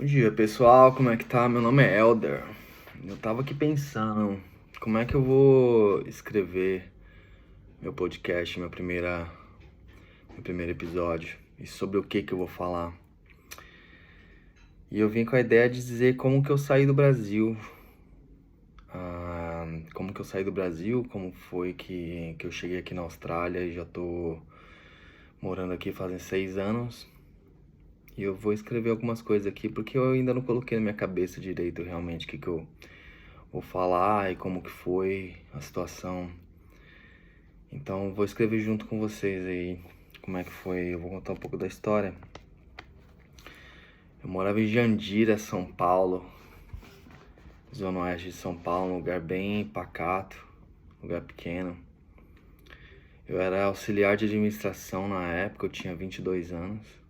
Bom dia, pessoal, como é que tá? Meu nome é Elder. Eu tava aqui pensando, como é que eu vou escrever meu podcast, meu primeiro episódio, e sobre o que eu vou falar. E eu vim com a ideia de dizer como que eu saí do Brasil. Como que eu saí do Brasil, como foi que eu cheguei aqui na Austrália e já tô morando aqui fazem 6 anos. E eu vou escrever algumas coisas aqui porque eu ainda não coloquei na minha cabeça direito realmente o que eu vou falar e como que foi a situação. Então vou escrever junto com vocês aí como é que foi. Eu vou contar um pouco da história. Eu morava em Jandira, São Paulo, zona oeste de São Paulo, um lugar bem pacato, lugar pequeno. Eu era auxiliar de administração na época, eu tinha 22 anos.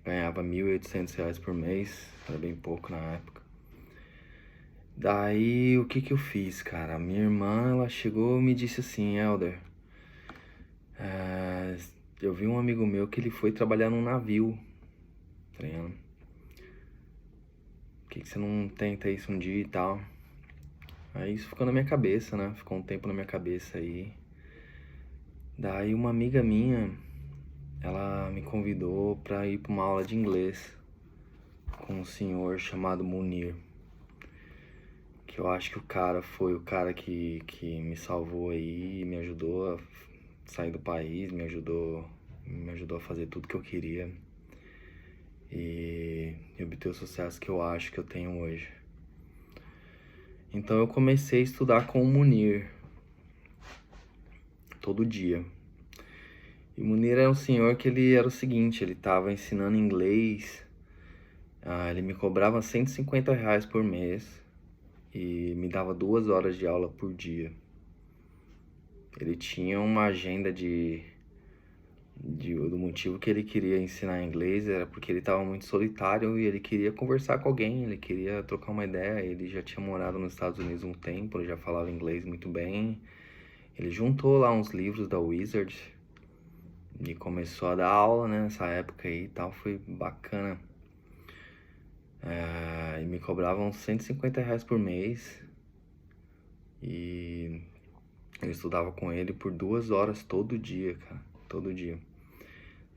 Ganhava R$ 1.800 por mês, era bem pouco na época. Daí, o que eu fiz, cara? A minha irmã, ela chegou e me disse assim: Elder, eu vi um amigo meu que ele foi trabalhar num navio, tá ligado? Por que você não tenta isso um dia e tal? Aí isso ficou na minha cabeça, né? Ficou um tempo na minha cabeça aí. Daí uma amiga minha, ela me convidou pra ir pra uma aula de inglês com um senhor chamado Munir. Que eu acho que o cara foi o cara que me salvou aí, me ajudou a sair do país, me ajudou a fazer tudo que eu queria e obter o sucesso que eu acho que eu tenho hoje. Então eu comecei a estudar com o Munir todo dia. E o Munir é um senhor que ele era o seguinte, ele estava ensinando inglês, ele me cobrava R$ 150 por mês e me dava 2 horas de aula por dia. Ele tinha uma agenda do motivo que ele queria ensinar inglês era porque ele estava muito solitário e ele queria conversar com alguém, ele queria trocar uma ideia. Ele já tinha morado nos Estados Unidos um tempo, ele já falava inglês muito bem. Ele juntou lá uns livros da Wizard e começou a dar aula, né, nessa época aí e tal, foi bacana. E me cobravam R$ 150 por mês e eu estudava com ele por 2 horas todo dia, cara, todo dia.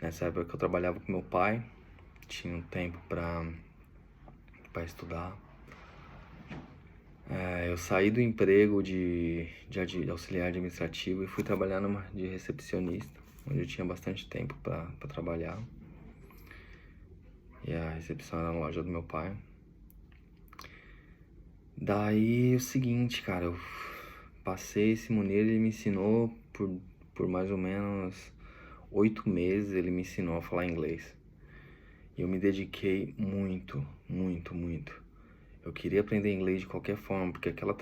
Nessa época que eu trabalhava com meu pai, tinha um tempo pra estudar. Eu saí do emprego de auxiliar administrativo e fui trabalhar de recepcionista, onde eu tinha bastante tempo pra trabalhar. E a recepção era na loja do meu pai. Daí o seguinte, cara, eu passei esse Munir, ele me ensinou por mais ou menos 8 meses, ele me ensinou a falar inglês. E eu me dediquei muito, muito, muito. Eu queria aprender inglês de qualquer forma, porque aquela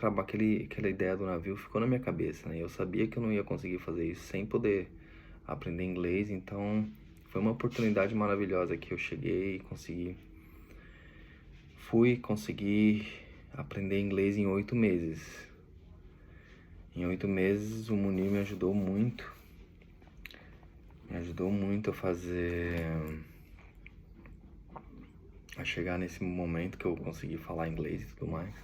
ideia do navio ficou na minha cabeça, né? Eu sabia que eu não ia conseguir fazer isso sem poder aprender inglês, então foi uma oportunidade maravilhosa que eu cheguei e consegui. Consegui aprender inglês em 8 meses. Em 8 meses o Munir me ajudou muito. Me ajudou muito a chegar nesse momento que eu consegui falar inglês e tudo mais.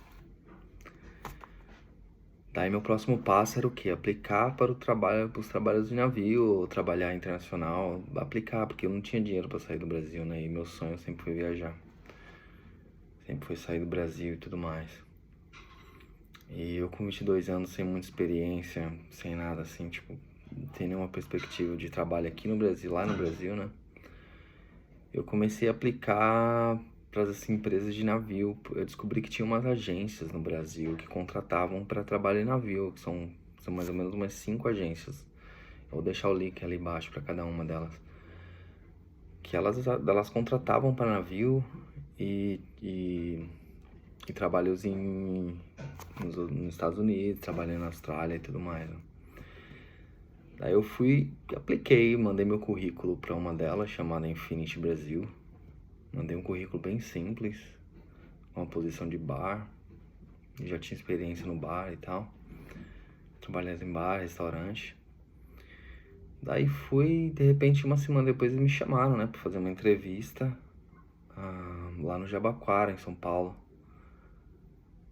Daí meu próximo passo era o quê? Aplicar para os trabalhos de navio, trabalhar internacional, aplicar, porque eu não tinha dinheiro para sair do Brasil, né? E meu sonho sempre foi viajar. Sempre foi sair do Brasil e tudo mais. E eu com 22 anos, sem muita experiência, sem nada assim, tipo, não tem nenhuma perspectiva de trabalho aqui no Brasil, lá no Brasil, né? Eu comecei a aplicar para as empresas de navio. Eu descobri que tinha umas agências no Brasil que contratavam para trabalho em navio, que são mais ou menos umas 5 agências. Eu vou deixar o link ali embaixo para cada uma delas. Que elas contratavam para navio e trabalhos nos Estados Unidos, trabalhando na Austrália e tudo mais. Né? Daí eu apliquei, mandei meu currículo para uma delas, chamada Infinity Brasil. Mandei um currículo bem simples, uma posição de bar. Já tinha experiência no bar e tal. Trabalhando em bar, restaurante. Daí de repente, uma semana depois eles me chamaram, né, pra fazer uma entrevista. lá no Jabaquara, em São Paulo,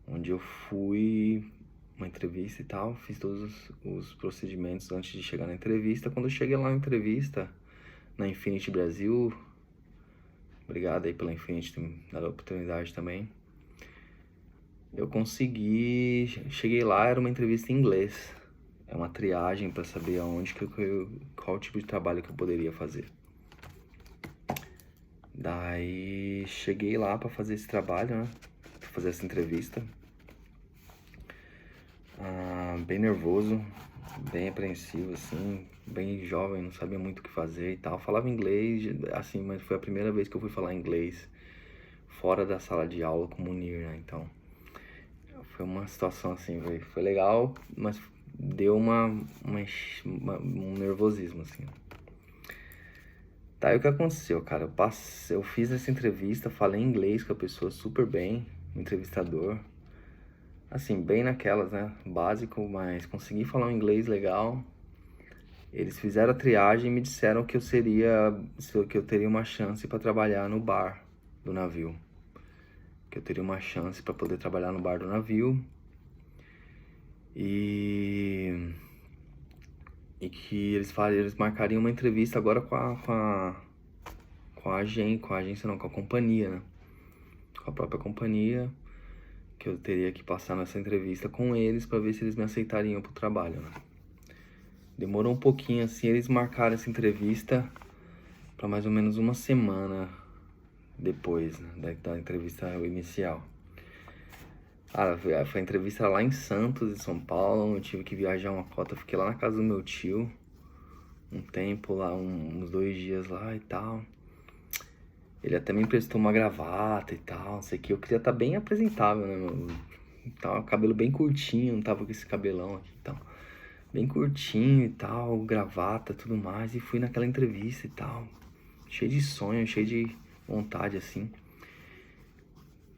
onde eu fui uma entrevista e tal, fiz todos os procedimentos antes de chegar na entrevista. Quando eu cheguei lá na entrevista, na Infinity Brasil, obrigado aí pela Infinity, ter me dado a oportunidade também, eu consegui, cheguei lá, era uma entrevista em inglês, é uma triagem para saber aonde qual tipo de trabalho que eu poderia fazer. Daí cheguei lá para fazer esse trabalho, né, pra fazer essa entrevista, bem nervoso, bem apreensivo, assim, bem jovem, não sabia muito o que fazer e tal. Falava inglês, assim, mas foi a primeira vez que eu fui falar inglês fora da sala de aula com o Munir, né? Então, foi uma situação assim, foi legal, mas deu um nervosismo, assim. Tá, e o que aconteceu, cara? Eu fiz essa entrevista, falei inglês com a pessoa super bem, o entrevistador. Assim, bem naquelas, né? Básico, mas consegui falar um inglês legal. Eles fizeram a triagem e me disseram que que eu teria uma chance para trabalhar no bar do navio. Que eu teria uma chance para poder trabalhar no bar do navio. E que eles marcariam uma entrevista agora com a agência não, com a companhia, né? Com a própria companhia, que eu teria que passar nessa entrevista com eles para ver se eles me aceitariam pro trabalho, né? Demorou um pouquinho assim, eles marcaram essa entrevista para mais ou menos uma semana depois, né, da entrevista inicial. Foi a entrevista lá em Santos, em São Paulo. Eu tive que viajar uma cota, fiquei lá na casa do meu tio um tempo lá, uns 2 dias lá e tal. Ele até me emprestou uma gravata e tal, não sei o que. Eu queria estar bem apresentável, né, meu? Tava cabelo bem curtinho, não tava com esse cabelão aqui e tal. Bem curtinho e tal, gravata, tudo mais. E fui naquela entrevista e tal. Cheio de sonho, cheio de vontade, assim.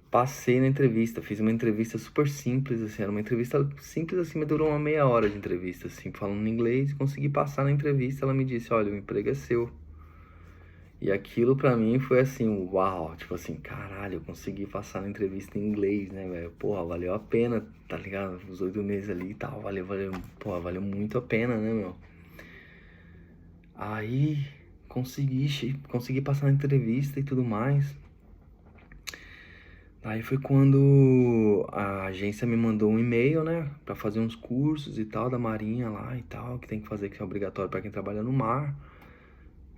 Passei na entrevista, fiz uma entrevista super simples, assim, era uma entrevista simples assim, mas durou uma meia hora de entrevista, assim, falando inglês, consegui passar na entrevista, ela me disse, olha, o emprego é seu. E aquilo pra mim foi assim, uau, tipo assim, caralho, eu consegui passar na entrevista em inglês, né, velho, porra, valeu a pena, tá ligado, os 8 meses ali e tal, valeu muito a pena, né, meu. Aí, consegui passar na entrevista e tudo mais. Aí foi quando a agência me mandou um e-mail, né, pra fazer uns cursos e tal da Marinha lá e tal, que tem que fazer, que é obrigatório pra quem trabalha no mar,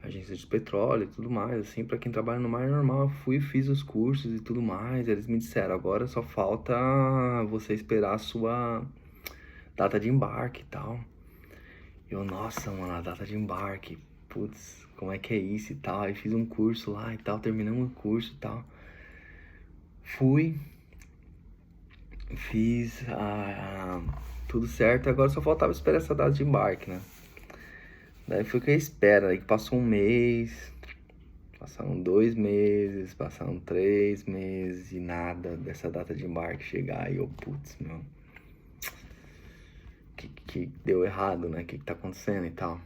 agência de petróleo e tudo mais, assim, pra quem trabalha no mar é normal. Eu fui, fiz os cursos e tudo mais, eles me disseram, agora só falta você esperar a sua data de embarque e tal. Eu, nossa, mano, a data de embarque, putz, como é que é isso e tal, aí fiz um curso lá e tal, terminamos o curso e tal. Fui, fiz tudo certo, agora só faltava esperar essa data de embarque, né? Daí foi que eu espero, aí passou um mês, passaram 2 meses, passaram 3 meses e nada dessa data de embarque chegar. E eu, putz, meu, que deu errado, né? O que tá acontecendo e tal.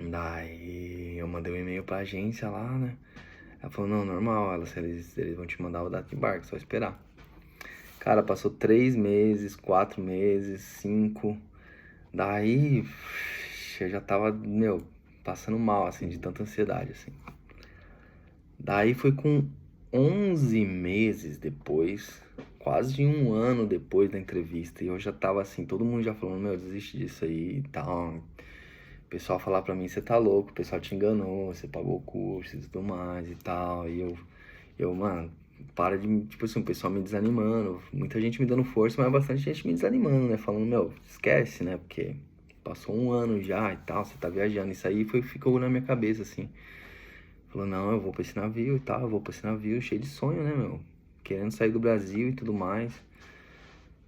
Daí eu mandei um e-mail pra agência lá, né? Ela falou, não, normal, eles vão te mandar a data de embarque, só esperar. Cara, passou 3 meses, 4 meses, 5. Daí eu já tava, meu, passando mal, assim, de tanta ansiedade, assim. Daí foi com 11 meses depois, quase um ano depois da entrevista, e eu já tava assim, todo mundo já falando, meu, desiste disso aí e tal. O pessoal falar pra mim, você tá louco, o pessoal te enganou, você pagou o curso e tudo mais e tal. E mano, para de, tipo assim, o pessoal me desanimando, muita gente me dando força, mas bastante gente me desanimando, né? Falando, meu, esquece, né? Porque passou um ano já e tal, você tá viajando. Isso aí ficou na minha cabeça, assim. Falou, não, eu vou pra esse navio e tal, eu vou pra esse navio, cheio de sonho, né, meu? Querendo sair do Brasil e tudo mais.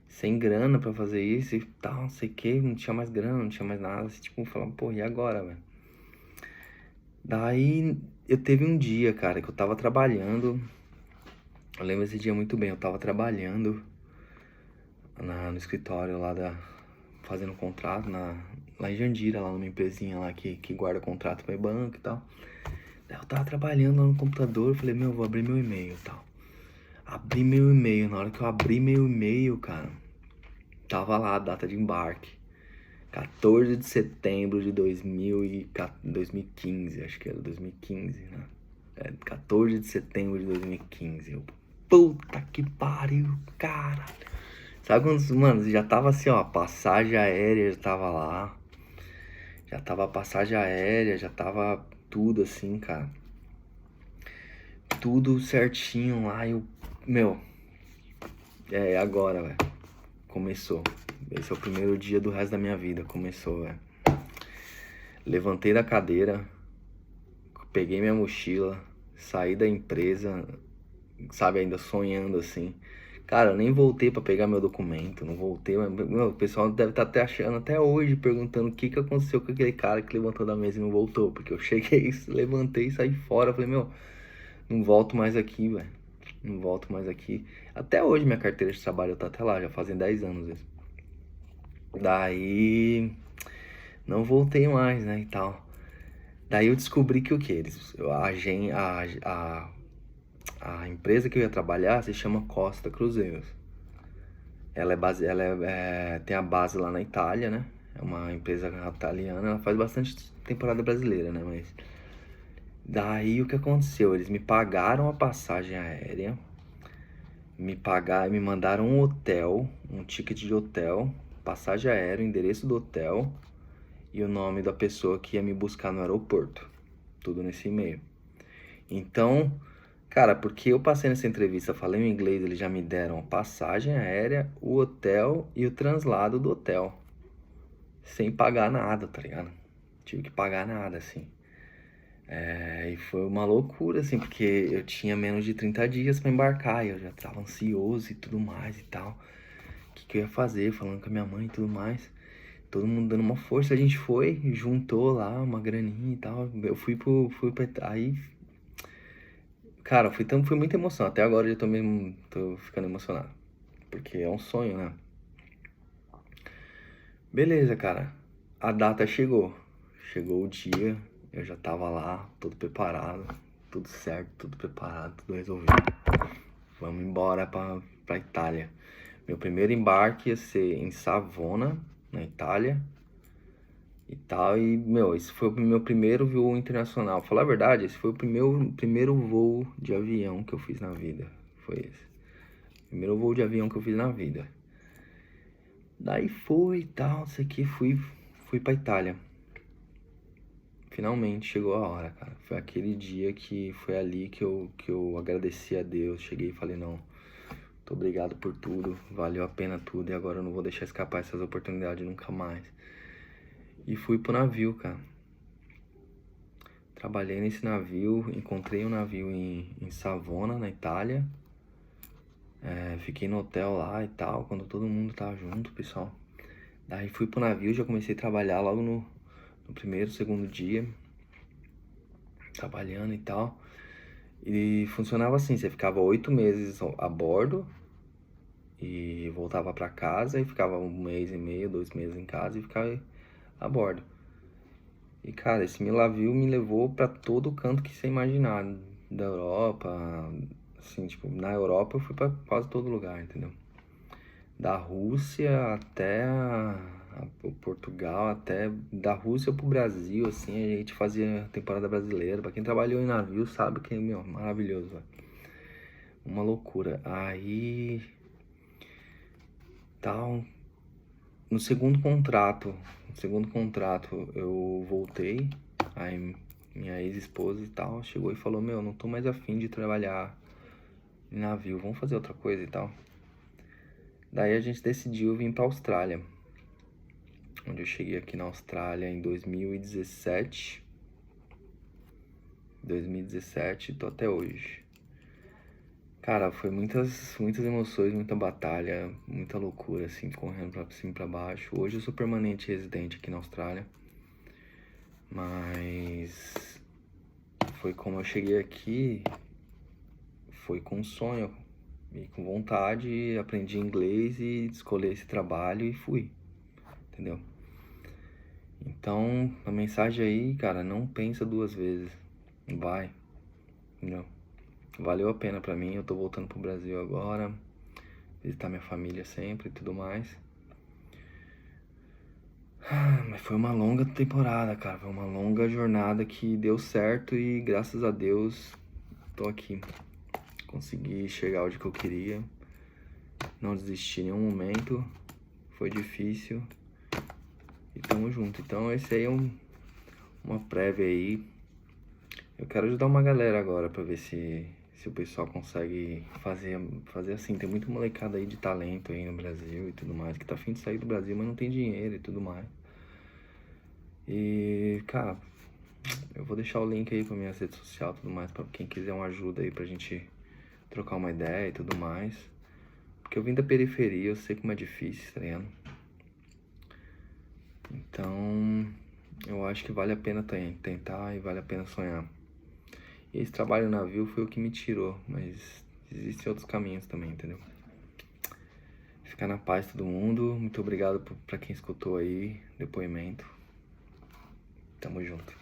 Sem grana pra fazer isso e tal, não sei o que, não tinha mais grana, não tinha mais nada. Assim, tipo, falando, pô, e agora, velho? Daí eu teve um dia, cara, que eu tava trabalhando. Eu lembro esse dia muito bem, eu tava trabalhando no escritório lá fazendo contrato lá em Jandira, lá numa empresinha lá que guarda contrato pra banco e tal. Eu tava trabalhando lá no computador, eu falei, meu, vou abrir meu e-mail e tal. Abri meu e-mail, na hora que eu abri meu e-mail, cara, tava lá a data de embarque. 14 de setembro de 2015, acho que era 2015, né? 14 de setembro de 2015. Eu, puta que pariu, cara. Sabe quando, mano, já tava assim, ó, passagem aérea já tava lá. Já tava a passagem aérea, já tava tudo assim, cara. Tudo certinho lá. Eu, meu, agora, velho. Começou. Esse é o primeiro dia do resto da minha vida. Começou, velho. Levantei da cadeira, peguei minha mochila, saí da empresa, sabe, ainda sonhando assim. Cara, eu nem voltei pra pegar meu documento, não voltei, mas, meu, o pessoal deve estar até achando até hoje, perguntando o que aconteceu com aquele cara que levantou da mesa e não voltou. Porque eu cheguei, levantei e saí fora. Falei, meu, não volto mais aqui, velho. Não volto mais aqui. Até hoje minha carteira de trabalho tá até lá, já fazem 10 anos isso. Daí não voltei mais, né, e tal. Daí eu descobri que o que? A empresa que eu ia trabalhar se chama Costa Cruzeiros. Tem a base lá na Itália, né? É uma empresa italiana, ela faz bastante temporada brasileira, né? Mas daí o que aconteceu? Eles me pagaram a passagem aérea, me mandaram um hotel, um ticket de hotel, passagem aérea, o endereço do hotel e o nome da pessoa que ia me buscar no aeroporto. Tudo nesse e-mail. Então, cara, porque eu passei nessa entrevista, falei o inglês, eles já me deram a passagem aérea, o hotel e o translado do hotel. Sem pagar nada, tá ligado? Tive que pagar nada, assim. E foi uma loucura, assim, porque eu tinha menos de 30 dias pra embarcar e eu já tava ansioso e tudo mais e tal. O que eu ia fazer, falando com a minha mãe e tudo mais. Todo mundo dando uma força, a gente foi, juntou lá uma graninha e tal. Eu aí, cara, foi muita emoção. Até agora eu tô ficando emocionado. Porque é um sonho, né? Beleza, cara. A data chegou. Chegou o dia, eu já tava lá, todo preparado, tudo certo, tudo preparado, tudo resolvido. Vamos embora pra Itália. Meu primeiro embarque ia ser em Savona, na Itália. E tal, e, meu, esse foi o meu primeiro voo internacional. Falar a verdade, esse foi o primeiro voo de avião que eu fiz na vida. Foi esse. Primeiro voo de avião que eu fiz na vida. Daí foi e tal, isso aqui, fui pra Itália. Finalmente chegou a hora, cara. Foi aquele dia que foi ali que eu agradeci a Deus. Cheguei e falei, não, muito obrigado por tudo, valeu a pena tudo e agora eu não vou deixar escapar essas oportunidades nunca mais. E fui pro navio, cara. Trabalhei nesse navio, encontrei um navio em Savona, na Itália. Fiquei no hotel lá e tal, quando todo mundo tava junto, pessoal. Daí fui pro navio, já comecei a trabalhar logo no primeiro, segundo dia. Trabalhando e tal. E funcionava assim, você ficava 8 meses a bordo e voltava pra casa e ficava 1 mês e meio, 2 meses em casa e ficava a bordo. E cara, esse Milavio me levou pra todo canto que você imaginar da Europa, assim, tipo, na Europa eu fui pra quase todo lugar, entendeu? Da Rússia até o Portugal, até da Rússia pro Brasil, assim, a gente fazia temporada brasileira. Pra quem trabalhou em navio sabe que, meu, maravilhoso, velho. Uma loucura. Aí, tal, no segundo contrato eu voltei, aí minha ex-esposa e tal chegou e falou, meu, não tô mais afim de trabalhar em navio, vamos fazer outra coisa e tal. Daí a gente decidiu vir pra Austrália, onde eu cheguei aqui na Austrália em 2017. 2017, tô até hoje. Cara, foi muitas emoções, muita batalha, muita loucura, assim, correndo pra cima e pra baixo. Hoje eu sou permanente residente aqui na Austrália. Mas foi como eu cheguei aqui, foi com um sonho e com vontade, aprendi inglês e escolhi esse trabalho e fui, entendeu? Então, a mensagem aí, cara, não pensa duas vezes. vai, entendeu? Valeu a pena pra mim, eu tô voltando pro Brasil agora, visitar minha família sempre e tudo mais. Mas foi uma longa temporada, cara, foi uma longa jornada que deu certo e graças a Deus tô aqui. Consegui chegar onde que eu queria, não desisti em nenhum momento, foi difícil e tamo junto. Então esse aí é uma prévia aí. Eu quero ajudar uma galera agora pra ver se o pessoal consegue fazer assim. Tem muita molecada aí de talento aí no Brasil e tudo mais, que tá a fim de sair do Brasil, mas não tem dinheiro e tudo mais. E, cara, eu vou deixar o link aí pra minha rede social e tudo mais, pra quem quiser uma ajuda aí pra gente trocar uma ideia e tudo mais. Porque eu vim da periferia, eu sei como é difícil, tá ligado? Então, eu acho que vale a pena tentar e vale a pena sonhar. E esse trabalho no navio foi o que me tirou, mas existem outros caminhos também, entendeu? Ficar na paz todo mundo. Muito obrigado pra quem escutou aí, depoimento. Tamo junto.